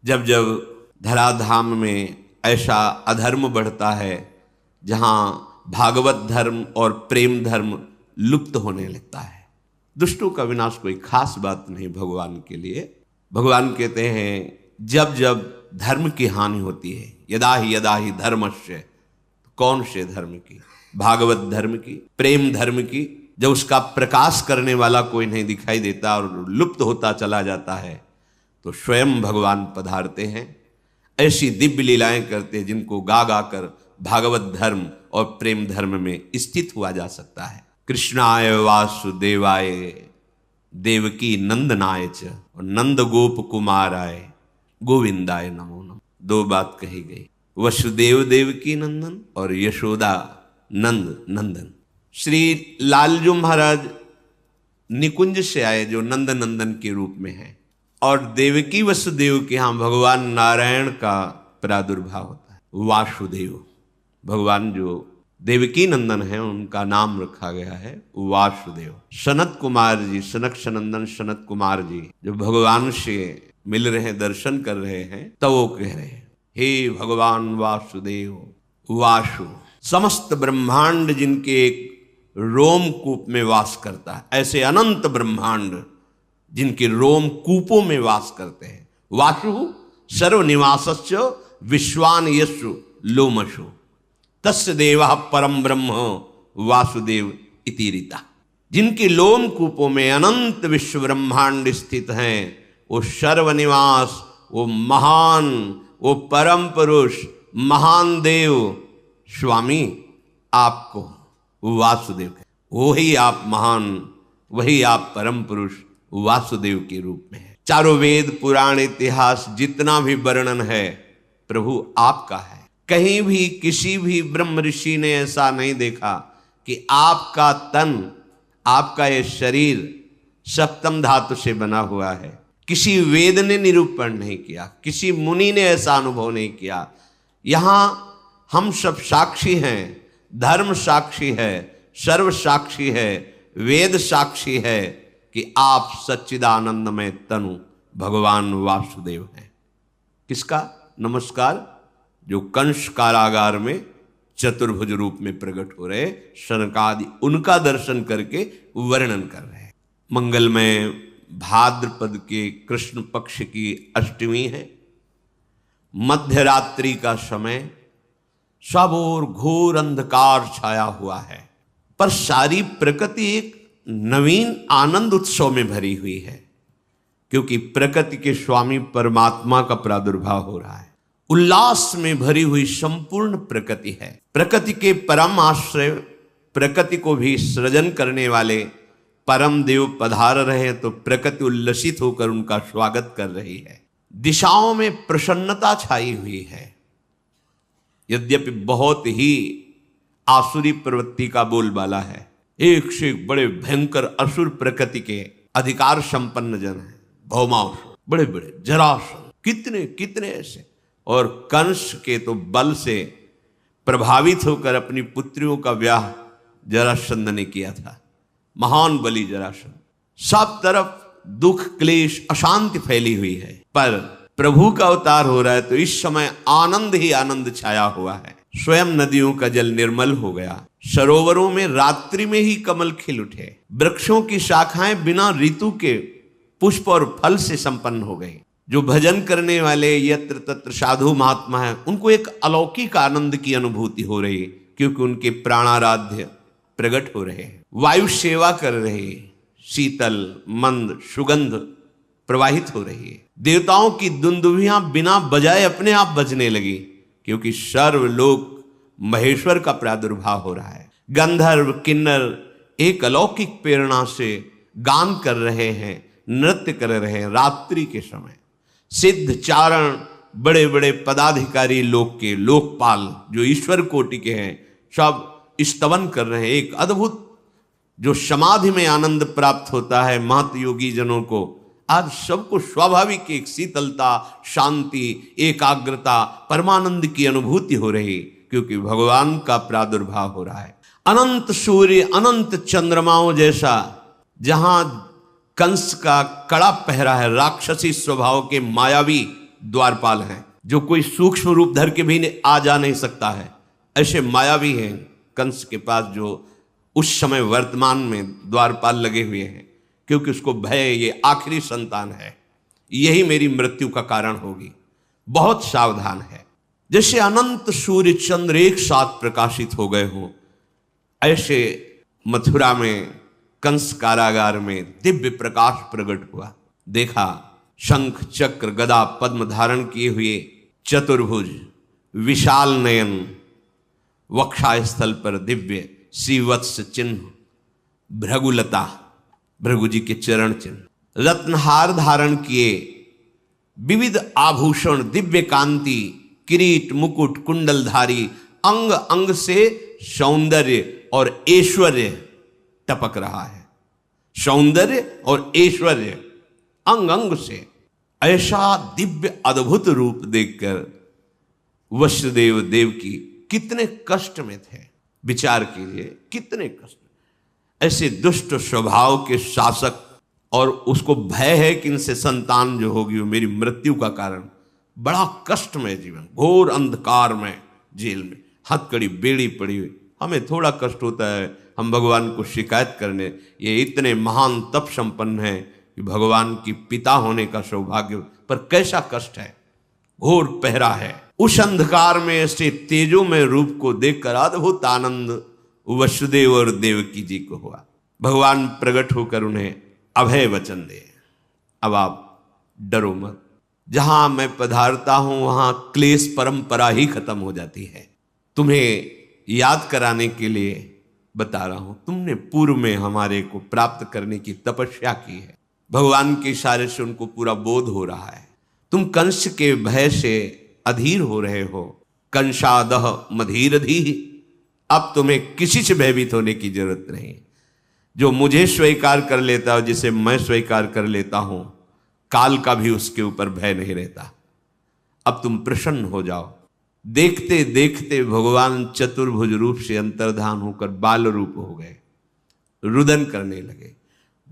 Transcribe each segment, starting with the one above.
जब जब धराधाम में ऐसा अधर्म बढ़ता है जहाँ भागवत धर्म और प्रेम धर्म लुप्त होने लगता है। दुष्टों का विनाश कोई खास बात नहीं भगवान के लिए। भगवान कहते हैं जब जब धर्म की हानि होती है, यदा ही धर्मस्य, कौन से धर्म की? भागवत धर्म की, प्रेम धर्म की। जब उसका प्रकाश करने वाला कोई नहीं दिखाई देता और लुप्त होता चला जाता है तो स्वयं भगवान पधारते हैं, ऐसी दिव्य लीलाएं करते हैं जिनको गा गा कर भागवत धर्म और प्रेम धर्म में स्थित हुआ जा सकता है। कृष्णाय वासुदेवाय देवकी नंदनाय च और नंद गोप कुमाराय गोविंदाय नमो नमः। दो बात कही गई, वसुदेव देवकी नंदन और यशोदा नंद नंदन। श्री लालजू महाराज निकुंज से आए जो नंद नंदन के रूप में है, और देवकी वसुदेव के यहाँ भगवान नारायण का प्रादुर्भाव होता है। वासुदेव भगवान जो देवकी नंदन है उनका नाम रखा गया है वासुदेव। सनत कुमार जी, सनक सनंदन सनत कुमार जी जो भगवान से मिल रहे हैं, दर्शन कर रहे हैं, तो वो कह रहे हैं हे भगवान वासुदेव। वासु समस्त ब्रह्मांड जिनके एक रोमकूप में वास करता है, ऐसे अनंत ब्रह्मांड जिनके रोम कूपों में वास करते हैं। वासु सर्वनिवासस्य विश्वान यशु लोमशु तस्य देवा परम ब्रह्म वासुदेव इति रीता। जिनके लोम कूपों में अनंत विश्व ब्रह्मांड स्थित हैं, वो सर्वनिवास, वो महान, वो परम पुरुष, महान देव स्वामी आपको वासुदेव है। वही आप महान, वही आप परम पुरुष वासुदेव के रूप में है। चारों वेद पुराण इतिहास जितना भी वर्णन है प्रभु आपका है। कहीं भी किसी भी ब्रह्म ऋषि ने ऐसा नहीं देखा कि आपका तन, आपका ये शरीर सप्तम धातु से बना हुआ है। किसी वेद ने निरूपण नहीं किया, किसी मुनि ने ऐसा अनुभव नहीं किया। यहाँ हम सब साक्षी हैं, धर्म साक्षी है, सर्व साक्षी है, वेद साक्षी है कि आप सच्चिदानंदमय तनु भगवान वासुदेव हैं। किसका नमस्कार? जो कंस कारागार में चतुर्भुज रूप में प्रकट हो रहे शनकादि, उनका दर्शन करके वर्णन कर रहे हैं। मंगलमय भाद्रपद के कृष्ण पक्ष की अष्टमी है, मध्य रात्रि का समय, सब ओर घोर अंधकार छाया हुआ है, पर सारी प्रकृति एक नवीन आनंद उत्सव में भरी हुई है, क्योंकि प्रकृति के स्वामी परमात्मा का प्रादुर्भाव हो रहा है। उल्लास में भरी हुई संपूर्ण प्रकृति है। प्रकृति के परम आश्रय, प्रकृति को भी सृजन करने वाले परम देव पधार रहे हैं, तो प्रकृति उल्लसित होकर उनका स्वागत कर रही है। दिशाओं में प्रसन्नता छाई हुई है। यद्यपि बहुत ही आसुरी प्रवृत्ति का बोलबाला है, एक से एक बड़े भयंकर असुर प्रकृति के अधिकार संपन्न जन है। भौमासुर, बड़े बड़े जरासुर, कितने कितने ऐसे, और कंस के तो बल से प्रभावित होकर अपनी पुत्रियों का ब्याह जरासंध ने किया था। महान बलि जरासंध। सब तरफ दुख, क्लेश, अशांति फैली हुई है, पर प्रभु का अवतार हो रहा है तो इस समय आनंद ही आनंद छाया हुआ है। स्वयं नदियों का जल निर्मल हो गया, सरोवरों में रात्रि में ही कमल खिल उठे, वृक्षों की शाखाएं बिना ऋतु के पुष्प और फल से संपन्न हो गई। जो भजन करने वाले यत्र तत्र साधु महात्मा हैं, उनको एक अलौकिक आनंद की अनुभूति हो रही है, क्योंकि उनके प्राणाराध्य प्रकट हो रहे हैं। वायु सेवा कर रहे, शीतल मंद सुगंध प्रवाहित हो रही है। देवताओं की दुंदुभियां बिना बजाए अपने आप बजने लगी, क्योंकि सर्वलोक महेश्वर का प्रादुर्भाव हो रहा है। गंधर्व किन्नर एक अलौकिक प्रेरणा से गान कर रहे हैं, नृत्य कर रहे हैं। रात्रि के समय सिद्ध चारण, बड़े बड़े पदाधिकारी लोक के लोकपाल जो ईश्वर कोटि के हैं, सब स्तवन कर रहे हैं। एक अद्भुत जो समाधि में आनंद प्राप्त होता है महत योगी जनों को, आज सबको स्वाभाविक एक शीतलता, शांति, एकाग्रता, परमानंद की अनुभूति हो रही, क्योंकि भगवान का प्रादुर्भाव हो रहा है। अनंत सूर्य, अनंत चंद्रमाओं जैसा, जहां कंस का कड़ा पहरा है, राक्षसी स्वभाव के मायावी द्वारपाल हैं, जो कोई सूक्ष्म रूप धर के भी आ जा नहीं सकता है। ऐसे मायावी हैं कंस के पास, जो उस समय वर्तमान में द्वारपाल लगे हुए हैं, क्योंकि उसको भय ये आखिरी संतान है, यही मेरी मृत्यु का कारण होगी, बहुत सावधान है। जैसे अनंत सूर्य चंद्र एक साथ प्रकाशित हो गए हों, ऐसे मथुरा में कंस कारागार में दिव्य प्रकाश प्रकट हुआ। देखा शंख चक्र गदा पद्म धारण किए हुए चतुर्भुज विशाल नयन, वक्षास्थल पर दिव्य श्रीवत्स चिन्ह, भृगुलता भृगु जी के चरण चिन्ह, रत्नहार धारण किए, विविध आभूषण, दिव्य कांति, किरीट मुकुट कुंडलधारी, अंग अंग से सौंदर्य और ऐश्वर्य टपक रहा है। सौंदर्य और ऐश्वर्य अंग अंग से, ऐसा दिव्य अद्भुत रूप देखकर वसुदेव देवकी कितने कष्ट में थे, विचार कीजिए कितने कष्ट। ऐसे दुष्ट स्वभाव के शासक, और उसको भय है कि इनसे संतान जो होगी वो मेरी मृत्यु का कारण, बड़ा कष्टमय जीवन, घोर अंधकार में जेल में हथकड़ी बेड़ी पड़ी हुई। हमें थोड़ा कष्ट होता है हम भगवान को शिकायत करने, ये इतने महान तप संपन्न है कि भगवान की पिता होने का सौभाग्य, पर कैसा कष्ट है, घोर पहरा है। उस अंधकार में ऐसे तेजोमय रूप को देखकर अद्भुत आनंद वसुदेव और देवकी जी को हुआ। भगवान प्रकट होकर उन्हें अभय वचन दे, अब आप डरो मत, जहां मैं पधारता हूं वहां क्लेश परंपरा ही खत्म हो जाती है। तुम्हें याद कराने के लिए बता रहा हूं, तुमने पूर्व में हमारे को प्राप्त करने की तपस्या की है। भगवान के इशारे से उनको पूरा बोध हो रहा है। तुम कंस के भय से अधीर हो रहे हो, कंसादह मधीरधी, अब तुम्हें किसी से भयभीत होने की जरूरत नहीं। जो मुझे स्वीकार कर लेता है, जिसे मैं स्वीकार कर लेता हूं, काल का भी उसके ऊपर भय नहीं रहता। अब तुम प्रसन्न हो जाओ। देखते देखते भगवान चतुर्भुज रूप से अंतर्धान होकर बाल रूप हो गए, रुदन करने लगे।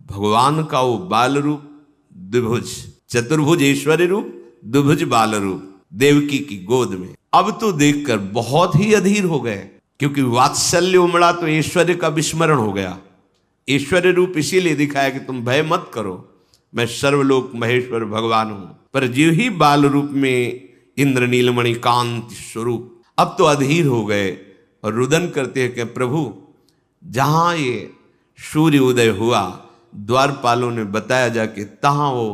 भगवान का वो बाल रूप द्विभुज, चतुर्भुज ऐश्वर्य रूप, द्विभुज बाल रूप देवकी की गोद में, अब तो देखकर बहुत ही अधीर हो गए, क्योंकि वात्सल्य उमड़ा तो ऐश्वर्य का विस्मरण हो गया। ऐश्वर्य रूप इसीलिए दिखाया कि तुम भय मत करो, मैं सर्वलोक महेश्वर भगवान हूं। पर जीव ही बाल रूप में इंद्र नीलमणि कांति स्वरूप, अब तो अधीर हो गए और रुदन करते हैं कि प्रभु, जहां ये सूर्य उदय हुआ, द्वारपालों ने बताया जाके तहां वो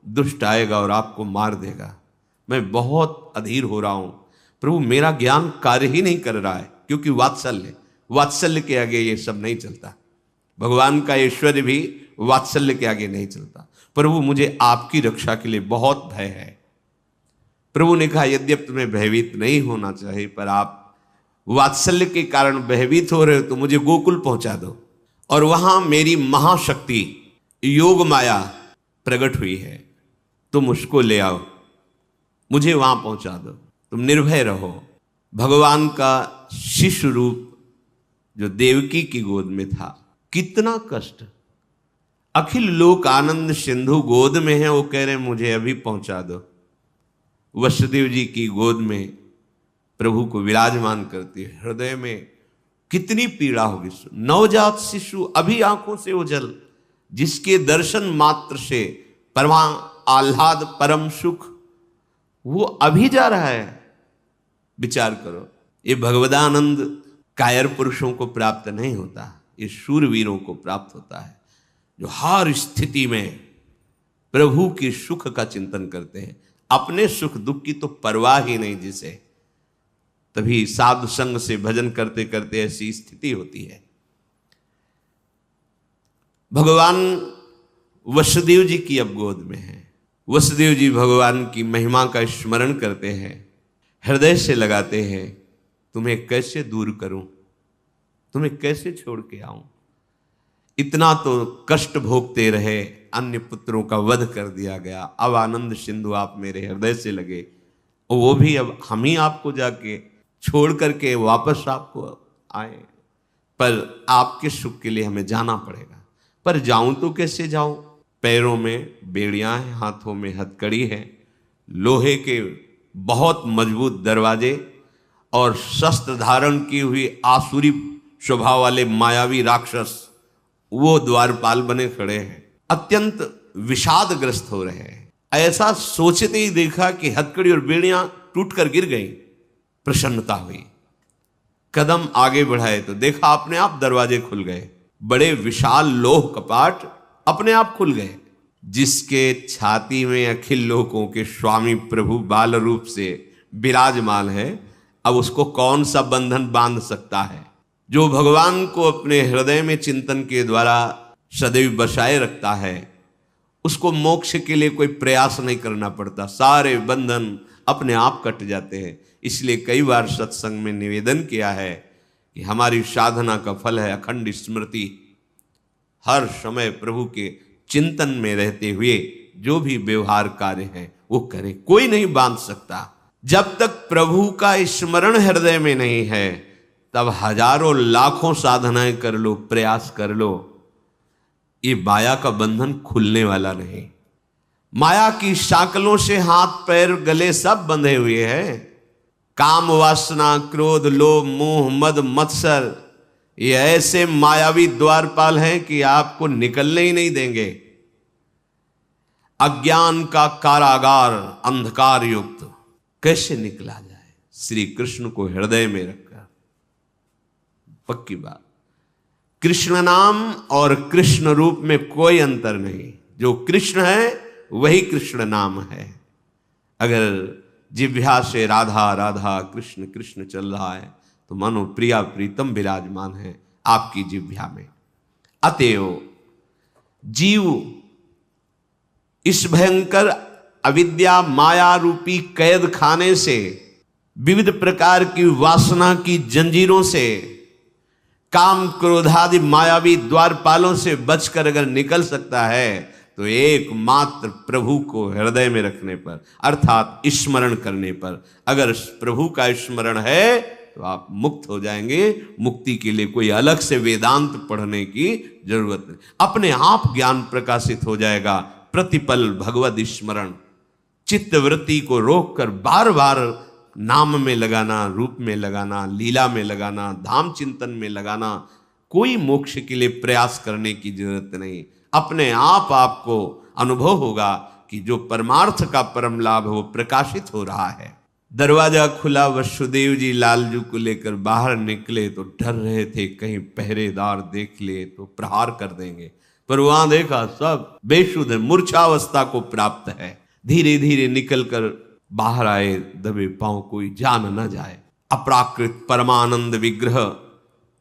दुष्ट आएगा और आपको मार देगा। मैं बहुत अधीर हो रहा हूं प्रभु, मेरा ज्ञान कार्य ही नहीं कर रहा है, क्योंकि वात्सल्य के आगे ये सब नहीं चलता। भगवान का ऐश्वर्य भी वात्सल्य के आगे नहीं चलता। प्रभु मुझे आपकी रक्षा के लिए बहुत भय है। प्रभु ने कहा यद्यपि तुम्हें भयभीत नहीं होना चाहिए, पर आप वात्सल्य के कारण भयभीत हो रहे हो तो मुझे गोकुल पहुंचा दो, और वहां मेरी महाशक्ति योग माया प्रकट हुई है, तुम उसको ले आओ, मुझे वहां पहुंचा दो, तुम निर्भय रहो। भगवान का शिशु रूप जो देवकी की गोद में था, कितना कष्ट। अखिल लोक आनंद सिंधु गोद में है, वो कह रहे मुझे अभी पहुंचा दो। वसुदेव जी की गोद में प्रभु को विराजमान करती है, हृदय में कितनी पीड़ा होगी। नवजात शिशु अभी आंखों से ओझल, जिसके दर्शन मात्र से परमा आह्लाद परम सुख, वो अभी जा रहा है। विचार करो, ये भगवदानंद कायर पुरुषों को प्राप्त नहीं होता, ये शूरवीरों को प्राप्त होता है, जो हर स्थिति में प्रभु के सुख का चिंतन करते हैं। अपने सुख दुख की तो परवाह ही नहीं जिसे, तभी साधु संग से भजन करते करते ऐसी स्थिति होती है। भगवान वसुदेव जी की अब गोद में है। वसुदेव जी भगवान की महिमा का स्मरण करते हैं, हृदय से लगाते हैं, तुम्हें कैसे दूर करूं, तुम्हें कैसे छोड़ के आऊं। इतना तो कष्ट भोगते रहे, अन्य पुत्रों का वध कर दिया गया, अब आनंद सिंधु आप मेरे हृदय से लगे, और वो भी अब हम ही आपको जाके छोड़ करके वापस आपको आए, पर आपके सुख के लिए हमें जाना पड़ेगा। पर जाऊं तो कैसे जाऊं, पैरों में बेड़ियां हैं, हाथों में हथकड़ी है, लोहे के बहुत मजबूत दरवाजे और शस्त्र धारण की हुई आसुरी स्वभाव वाले मायावी राक्षस वो द्वारपाल बने खड़े हैं, अत्यंत विषादग्रस्त हो रहे हैं। ऐसा सोचते ही देखा कि हथकड़ी और बेड़ियां टूटकर गिर गई। प्रसन्नता हुई, कदम आगे बढ़ाए तो देखा अपने आप दरवाजे खुल गए। बड़े विशाल लोह कपाट अपने आप खुल गए। जिसके छाती में अखिल लोकों के स्वामी प्रभु बाल रूप से विराजमान है, अब उसको कौन सा बंधन बांध सकता है। जो भगवान को अपने हृदय में चिंतन के द्वारा सदैव बसाए रखता है, उसको मोक्ष के लिए कोई प्रयास नहीं करना पड़ता, सारे बंधन अपने आप कट जाते हैं। इसलिए कई बार सत्संग में निवेदन किया है कि हमारी साधना का फल है अखंड स्मृति। हर समय प्रभु के चिंतन में रहते हुए जो भी व्यवहार कार्य है वो करे, कोई नहीं बांध सकता। जब तक प्रभु का स्मरण हृदय में नहीं है, तब हजारों लाखों साधनाएं कर लो, प्रयास कर लो, ये माया का बंधन खुलने वाला नहीं। माया की शाकलों से हाथ पैर गले सब बंधे हुए हैं। काम वासना, क्रोध, लोभ, मोह, मद, मत्सर, ये ऐसे मायावी द्वारपाल हैं कि आपको निकलने ही नहीं देंगे। अज्ञान का कारागार अंधकार युक्त कैसे निकला जाए? श्री कृष्ण को हृदय में रखकर। पक्की बात, कृष्ण नाम और कृष्ण रूप में कोई अंतर नहीं। जो कृष्ण है वही कृष्ण नाम है। अगर जिह्वा से राधा राधा कृष्ण कृष्ण चल रहा है तो मानो प्रिया प्रीतम विराजमान है आपकी जिह्वा में। अतएव जीव इस भयंकर अविद्या माया रूपी कैद खाने से, विविध प्रकार की वासना की जंजीरों से, काम क्रोधादि मायावी द्वारपालों से बचकर अगर निकल सकता है तो एकमात्र प्रभु को हृदय में रखने पर, अर्थात स्मरण करने पर। अगर प्रभु का स्मरण है तो आप मुक्त हो जाएंगे। मुक्ति के लिए कोई अलग से वेदांत पढ़ने की जरूरत नहीं, अपने आप ज्ञान प्रकाशित हो जाएगा। प्रतिपल भगवद स्मरण, चित्तवृत्ति को रोककर बार बार नाम में लगाना, रूप में लगाना, लीला में लगाना, धाम चिंतन में लगाना, कोई मोक्ष के लिए प्रयास करने की जरूरत नहीं। अपने आप आपको अनुभव होगा कि जो परमार्थ का परम लाभ है वो प्रकाशित हो रहा है। दरवाजा खुला, वसुदेव जी लालजू को लेकर बाहर निकले तो डर रहे थे कहीं पहरेदार देख ले तो प्रहार कर देंगे, पर वहां देखा सब बेशुद्ध मूर्छावस्था को प्राप्त है। धीरे धीरे निकलकर बाहर आए, दबे पांव, कोई जान न जाए। अपराकृत परमानंद विग्रह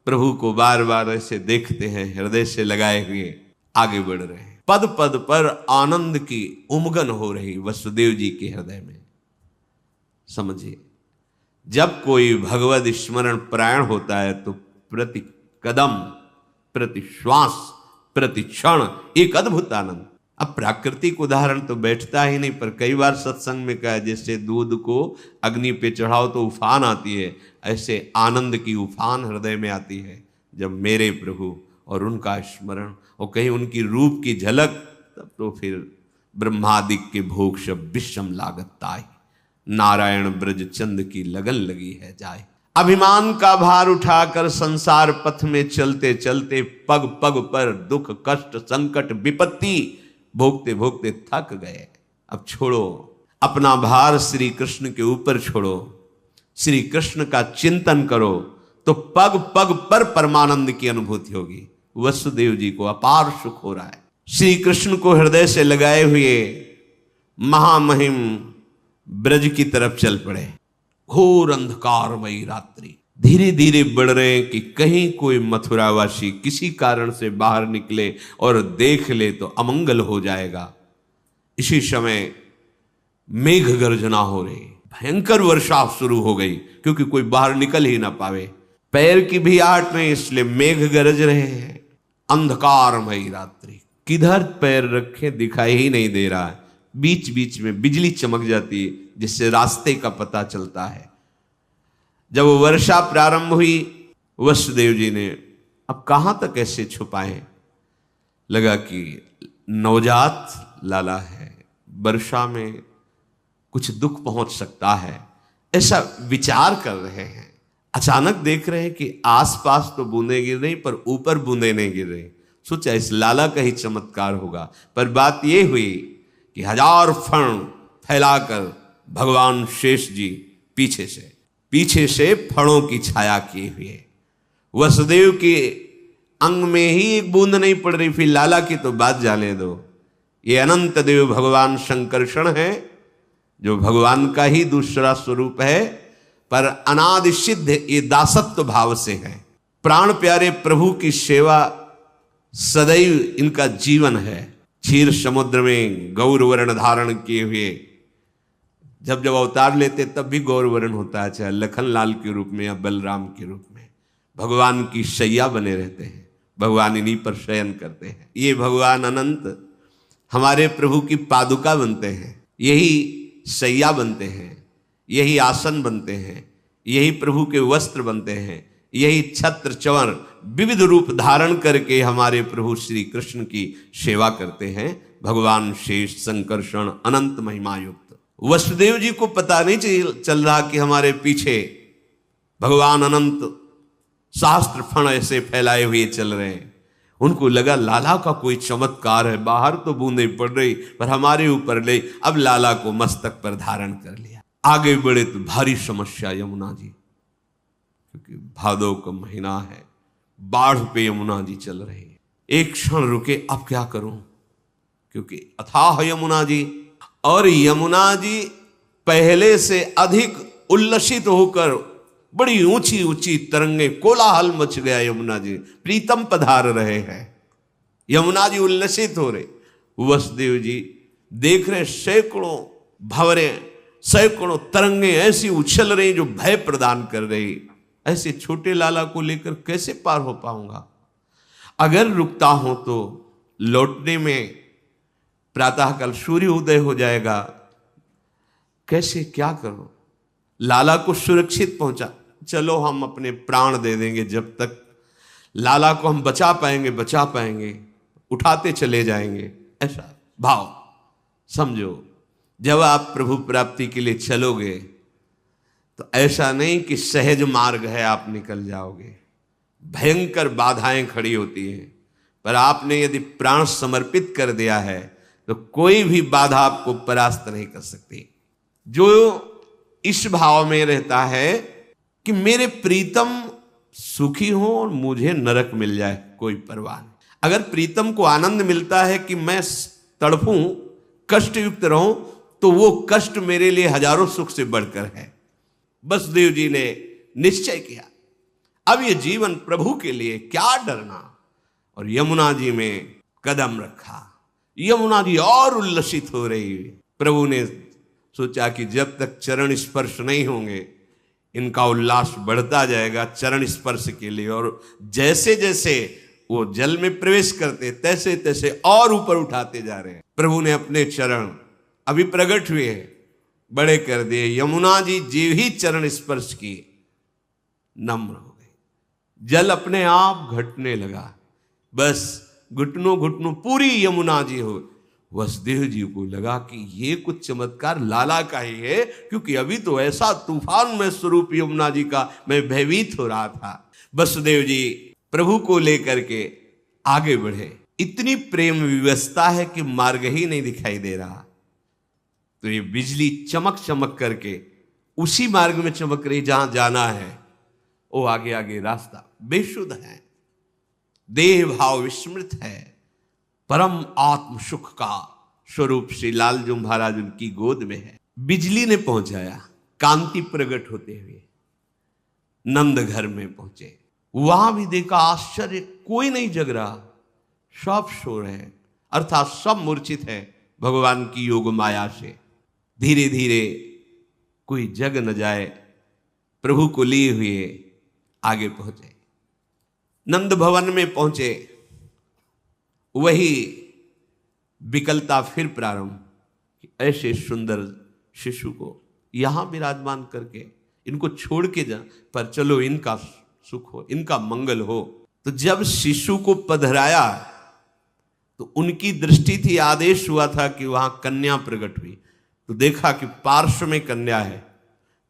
प्रभु को बार बार ऐसे देखते हैं, हृदय से लगाए हुए आगे बढ़ रहे हैं। पद पद पर आनंद की उमगन हो रही वसुदेव जी के हृदय में। समझिए, जब कोई भगवद स्मरण परायण होता है तो प्रति कदम, प्रति श्वास, प्रति क्षण एक अद्भुत आनंद। अब प्राकृतिक उदाहरण तो बैठता ही नहीं, पर कई बार सत्संग में कहा जैसे दूध को अग्नि पे चढ़ाओ तो उफान आती है, ऐसे आनंद की उफान हृदय में आती है जब मेरे प्रभु और उनका स्मरण और कहीं उनकी रूप की झलक, तब तो फिर ब्रह्मादिक के भोग शब विषम लागत ताई, नारायण ब्रज चंद की लगन लगी है जाए। अभिमान का भार उठाकर संसार पथ में चलते चलते पग पग पर दुख कष्ट संकट विपत्ति भोगते भोगते थक गए। अब छोड़ो, अपना भार श्री कृष्ण के ऊपर छोड़ो, श्री कृष्ण का चिंतन करो तो पग पग पर परमानंद की अनुभूति होगी। वसुदेव जी को अपार सुख हो रहा है। श्री कृष्ण को हृदय से लगाए हुए महामहिम ब्रज की तरफ चल पड़े। घोर अंधकारमयी रात्रि, धीरे धीरे बढ़ रहे हैं कि कहीं कोई मथुरावासी किसी कारण से बाहर निकले और देख ले तो अमंगल हो जाएगा। इसी समय मेघ गर्जना हो रही, भयंकर वर्षा शुरू हो गई, क्योंकि कोई बाहर निकल ही ना पावे, पैर की भी आहट नहीं, इसलिए मेघ गरज रहे हैं। अंधकारमयी रात्रि, किधर पैर रखे दिखाई ही नहीं दे रहा है। बीच बीच में बिजली चमक जाती है जिससे रास्ते का पता चलता है। जब वर्षा प्रारंभ हुई, वसुदेव जी ने अब कहां तक ऐसे छुपाए, लगा कि नवजात लाला है, वर्षा में कुछ दुख पहुंच सकता है, ऐसा विचार कर रहे हैं। अचानक देख रहे हैं कि आसपास तो बूंदें गिर रही पर ऊपर बूंदें नहीं गिर रही। सोचा इस लाला का ही चमत्कार होगा, पर बात यह हुई कि 1000 फण फैलाकर भगवान शेष जी पीछे से फणों की छाया किए हुए, वसुदेव के अंग में ही एक बूंद नहीं पड़ रही, फिर लाला की तो बात जाने दो। ये अनंत देव भगवान शंकरषण है, जो भगवान का ही दूसरा स्वरूप है, पर अनादि सिद्ध ये दासत्व भाव से है। प्राण प्यारे प्रभु की सेवा सदैव इनका जीवन है। क्षीर समुद्र में गौर वर्ण धारण किए हुए जब जब अवतार लेते तब भी गौर वर्ण होता है, चाहे लखन लाल के रूप में या बलराम के रूप में। भगवान की शैया बने रहते हैं, भगवान इन्हीं पर शयन करते हैं। ये भगवान अनंत हमारे प्रभु की पादुका बनते हैं, यही शैया बनते हैं, यही आसन बनते हैं, यही प्रभु के वस्त्र बनते हैं, यही छत्र चंवर विविध रूप धारण करके हमारे प्रभु श्री कृष्ण की सेवा करते हैं। भगवान शेष संकर्षण अनंत महिमा युक्त। वसुदेव जी को पता नहीं चल रहा कि हमारे पीछे भगवान अनंत शास्त्र फण ऐसे फैलाए हुए चल रहे हैं। उनको लगा लाला का कोई चमत्कार है, बाहर तो बूंदे पड़ रही पर हमारे ऊपर ले। अब लाला को मस्तक पर धारण कर लिया। आगे बढ़े तो भारी समस्या यमुना जी, क्योंकि भादो का महीना है, बाढ़ पे यमुना जी चल रही है। एक क्षण रुके, अब क्या करूं, क्योंकि अथाह यमुना जी, और यमुना जी पहले से अधिक उल्लसित होकर बड़ी ऊंची ऊंची तरंगे, कोलाहल मच गया। यमुना जी प्रीतम पधार रहे हैं, यमुना जी उल्लसित हो रहे। वसुदेव जी देख रहे सैकड़ों भंवरें, सैकड़ों तरंगे ऐसी उछल रही जो भय प्रदान कर रही। ऐसे छोटे लाला को लेकर कैसे पार हो पाऊंगा? अगर रुकता हूं तो लौटने में प्रातःकाल सूर्य उदय हो जाएगा, कैसे क्या करूं? लाला को सुरक्षित पहुंचा, चलो हम अपने प्राण दे देंगे, जब तक लाला को हम बचा पाएंगे, उठाते चले जाएंगे। ऐसा भाव समझो। जब आप प्रभु प्राप्ति के लिए चलोगे तो ऐसा नहीं कि सहज मार्ग है आप निकल जाओगे, भयंकर बाधाएं खड़ी होती हैं। पर आपने यदि प्राण समर्पित कर दिया है तो कोई भी बाधा आपको परास्त नहीं कर सकती। जो इस भाव में रहता है कि मेरे प्रीतम सुखी हो और मुझे नरक मिल जाए, कोई परवाह नहीं। अगर प्रीतम को आनंद मिलता है कि मैं तड़पूं, कष्ट युक्त रहूं, तो वो कष्ट मेरे लिए हजारों सुख से बढ़कर है। वसुदेव जी ने निश्चय किया, अब ये जीवन प्रभु के लिए, क्या डरना। और यमुना जी में कदम रखा। यमुना जी और उल्लसित हो रही। प्रभु ने सोचा कि जब तक चरण स्पर्श नहीं होंगे इनका उल्लास बढ़ता जाएगा चरण स्पर्श के लिए। और जैसे जैसे वो जल में प्रवेश करते तैसे तैसे और ऊपर उठाते जा रहे हैं। प्रभु ने अपने चरण अभी प्रकट हुए हैं, बड़े कर दिए। यमुना जी जो ही चरण स्पर्श किए नम्र हो गए, जल अपने आप घटने लगा। बस घुटनों घुटनों पूरी यमुना जी हो। वसुदेव जी को लगा कि ये कुछ चमत्कार लाला का ही है, क्योंकि अभी तो ऐसा तूफान में स्वरूप यमुना जी का मैं भयभीत हो रहा था। वसुदेव जी प्रभु को लेकर के आगे बढ़े। इतनी प्रेम व्यवस्था है कि मार्ग ही नहीं दिखाई दे रहा। तो ये बिजली चमक चमक करके उसी मार्ग में चमक रही जहां जाना है। वो आगे आगे रास्ता बेशुद्ध है, देह भाव विस्मृत है, परम आत्म सुख का स्वरूप श्री लालजू महाराज उनकी गोद में है। बिजली ने पहुंचाया, कांति प्रकट होते हुए नंद घर में पहुंचे। वहां भी देखा आश्चर्य, कोई नहीं जग रहा, सब सो रहे हैं, अर्थात सब मूर्छित है भगवान की योग माया से। धीरे धीरे कोई जग न जाए, प्रभु को लिए हुए आगे पहुंचे। नंद भवन में पहुंचे, वही विकलता फिर प्रारंभ कि ऐसे सुंदर शिशु को यहां विराजमान करके इनको छोड़ के जा, पर चलो इनका सुख हो, इनका मंगल हो। तो जब शिशु को पधराया तो उनकी दृष्टि थी, आदेश हुआ था कि वहां कन्या प्रकट हुई। तो देखा कि पार्श्व में कन्या है।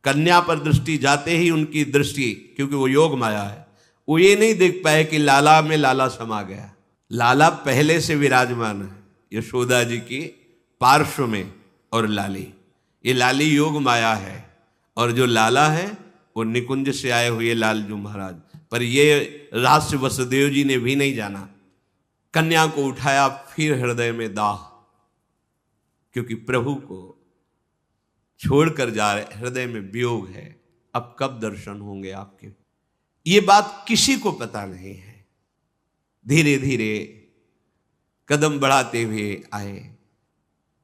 कन्या पर दृष्टि जाते ही उनकी दृष्टि, क्योंकि वो योग माया है, वो ये नहीं देख पाए कि लाला में लाला समा गया। लाला पहले से विराजमान है यशोदा जी की पार्श्व में, और लाली, ये लाली योग माया है, और जो लाला है वो निकुंज से आए हुए लालजू महाराज। पर ये रहस्य वसुदेव जी ने भी नहीं जाना। कन्या को उठाया, फिर हृदय में दाह, क्योंकि प्रभु को छोड़कर जा रहे, हृदय में वियोग है, अब कब दर्शन होंगे आपके। ये बात किसी को पता नहीं है। धीरे धीरे कदम बढ़ाते हुए आए,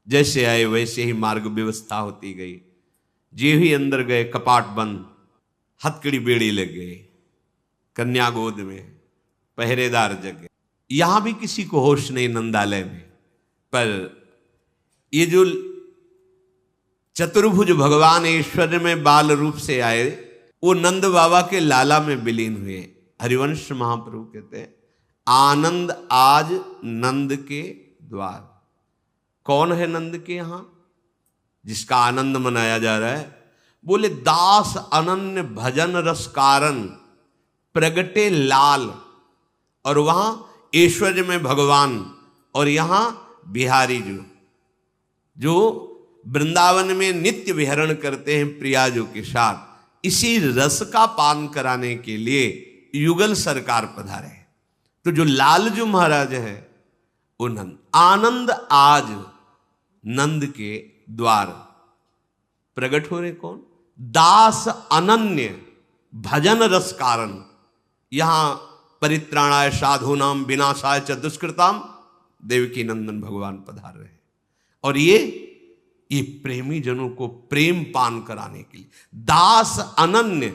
जैसे आए वैसे ही मार्ग व्यवस्था होती गई। जे ही अंदर गए, कपाट बंद, हथकड़ी बेड़ी लग गई, कन्या गोद में, पहरेदार जग गए। यहां भी किसी को होश नहीं नंदालय में। पर ये जो चतुर्भुज भगवान ऐश्वर्य में बाल रूप से आए, वो नंद बाबा के लाला में विलीन हुए। हरिवंश महाप्रभु कहते हैं, आनंद आज नंद के द्वार। कौन है नंद के यहां जिसका आनंद मनाया जा रहा है? बोले, दास अनन्य भजन रस कारण प्रगटे लाल। और वहां ऐश्वर्य में भगवान, और यहां बिहारी जो वृंदावन में नित्य विहरण करते हैं प्रियाजों के साथ, इसी रस का पान कराने के लिए युगल सरकार पधारे। तो जो लालजू महाराज है वो नंद। आनंद आज नंद के द्वार प्रकट हो रहे। कौन? दास अनन्य भजन रस कारण। यहां परित्राणाय साधूनाम विनाशाय च दुष्कृताम देवकी नंदन भगवान पधार रहे हैं। और ये प्रेमी जनों को प्रेम पान कराने के लिए दास अनन्य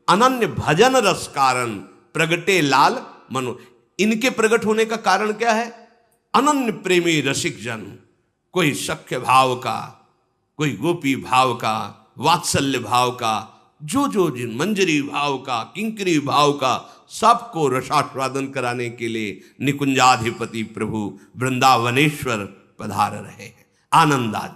अनन्य भजन रस कारण प्रगटे लाल मनो। इनके प्रकट होने का कारण क्या है? अनन्य प्रेमी रसिक जन, कोई सख्य भाव का, कोई गोपी भाव का, वात्सल्य भाव का, जो जिन मंजरी भाव का, किंकरी भाव का, सबको रसास्वादन कराने के लिए निकुंजाधिपति प्रभु वृंदावनेश्वर पधार रहे हैं। आनंद आज